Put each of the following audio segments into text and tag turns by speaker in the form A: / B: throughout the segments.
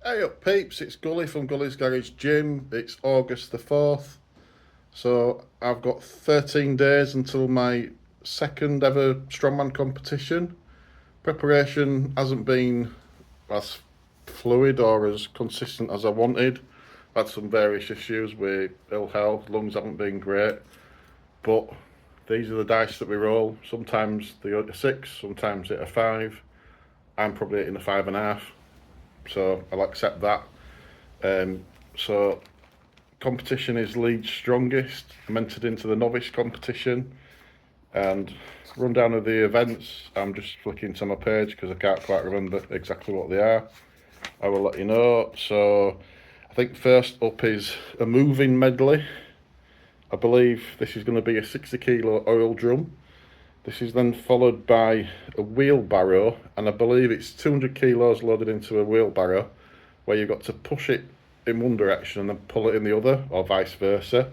A: Hey up peeps, it's Gully from Gully's Garage Gym. It's August the 4th, so I've got 13 days until my second ever strongman competition. Preparation hasn't been as fluid or as consistent as I wanted. I've had some various issues with ill health, lungs haven't been great, but these are the dice that we roll. Sometimes they go to 6, sometimes hit a 5. I'm probably hitting a 5.5, so I'll accept that. So competition is Leeds strongest. I'm entered into the novice competition, and rundown of the events. I'm just flicking to my page because I can't quite remember exactly what they are. I will let you know. So I think first up is a moving medley. I believe this is going to be a 60 kilo oil drum. This is then followed by a wheelbarrow, and I believe it's 200 kilos loaded into a wheelbarrow, where you've got to push it in one direction and then pull it in the other, or vice versa.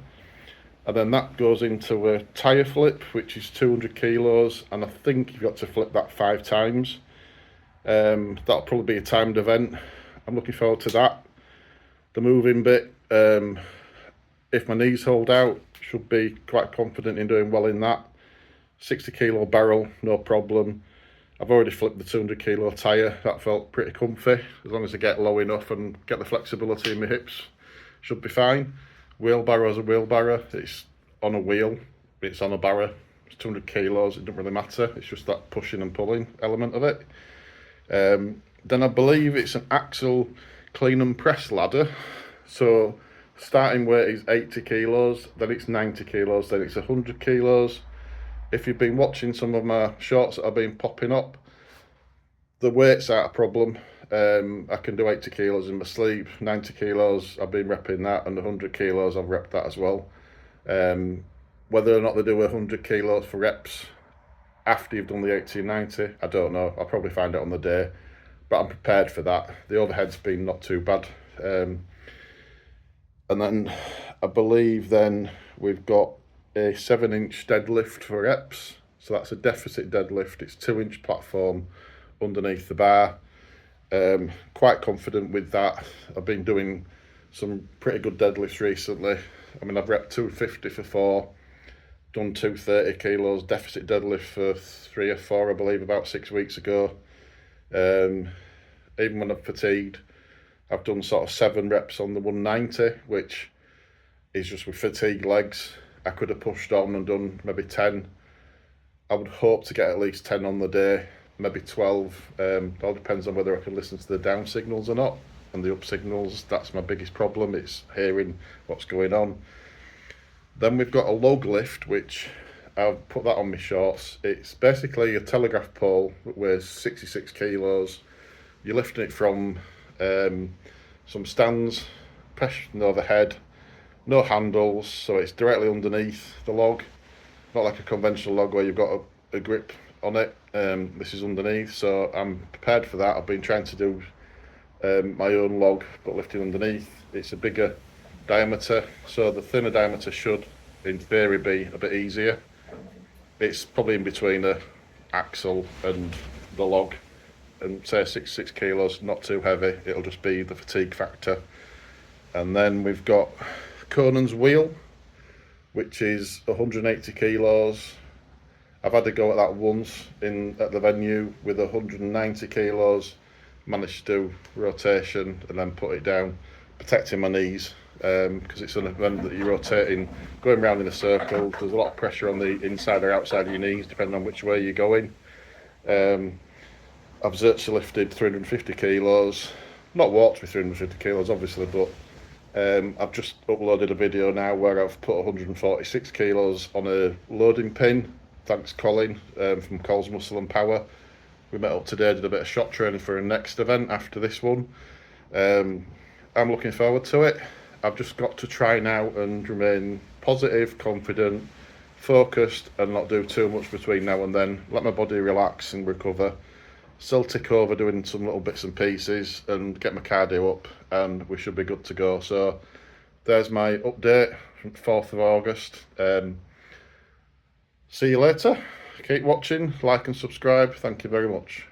A: And then that goes into a tyre flip, which is 200 kilos, and I think you've got to flip that 5 times. That'll probably be a timed event. I'm looking forward to that. The moving bit, if my knees hold out, should be quite confident in doing well in that. 60 kilo barrel, no problem. I've already flipped the 200 kilo tyre. That felt pretty comfy. As long as I get low enough and get the flexibility in my hips, should be fine. Wheelbarrow is a wheelbarrow. It's on a wheel. It's on a barrow. It's 200 kilos. It doesn't really matter. It's just that pushing and pulling element of it. Then I believe it's an axle clean and press ladder. So starting weight is 80 kilos, then it's 90 kilos, then it's 100 kilos. If you've been watching some of my shorts that have been popping up, the weight's aren't a problem. I can do 80 kilos in my sleep, 90 kilos, I've been repping that, and 100 kilos, I've repped that as well. Whether or not they do 100 kilos for reps after you've done the 80 and 90, I don't know. I'll probably find out on the day, but I'm prepared for that. The overhead's been not too bad. And then I believe then we've got a 7-inch deadlift for reps. So that's a deficit deadlift. It's 2-inch platform underneath the bar. Quite confident with that. I've been doing some pretty good deadlifts recently. I mean, I've repped 250 for 4, done 230 kilos deficit deadlift for 3 or 4, I believe, about 6 weeks ago. Even when I'm fatigued, I've done sort of 7 reps on the 190, which is just with fatigued legs. I could have pushed on and done maybe 10. I would hope to get at least 10 on the day, maybe 12. It all depends on whether I can listen to the down signals or not. And the up signals, that's my biggest problem. It's hearing what's going on. Then we've got a log lift, which I've put that on my shorts. It's basically a telegraph pole that weighs 66 kilos. You're lifting it from some stands, pressing overhead. No handles, so it's directly underneath the log. Not like a conventional log where you've got a grip on it. This is underneath, so I'm prepared for that. I've been trying to do my own log, but lifting underneath. It's a bigger diameter, so the thinner diameter should, in theory, be a bit easier. It's probably in between a axle and the log, and say 66 kilos, not too heavy. It'll just be the fatigue factor. And then we've got Conan's wheel, which is 180 kilos. I've had to go at that once at the venue with 190 kilos. Managed to do rotation and then put it down, protecting my knees, because it's an event that you're rotating, going round in a circle. There's a lot of pressure on the inside or outside of your knees, depending on which way you're going. I've virtually lifted 350 kilos. Not walked with 350 kilos, obviously, but I've just uploaded a video now where I've put 146 kilos on a loading pin. Thanks Colin from Coles Muscle and Power. We met up today, did a bit of shot training for a next event after this one. I'm looking forward to it. I've just got to try now and remain positive, confident, focused, and not do too much between now and then. Let my body relax and recover. Still tick over doing some little bits and pieces and get my cardio up, and we should be good to go. So there's my update from 4th of August. See you later. Keep watching, like and subscribe. Thank you very much.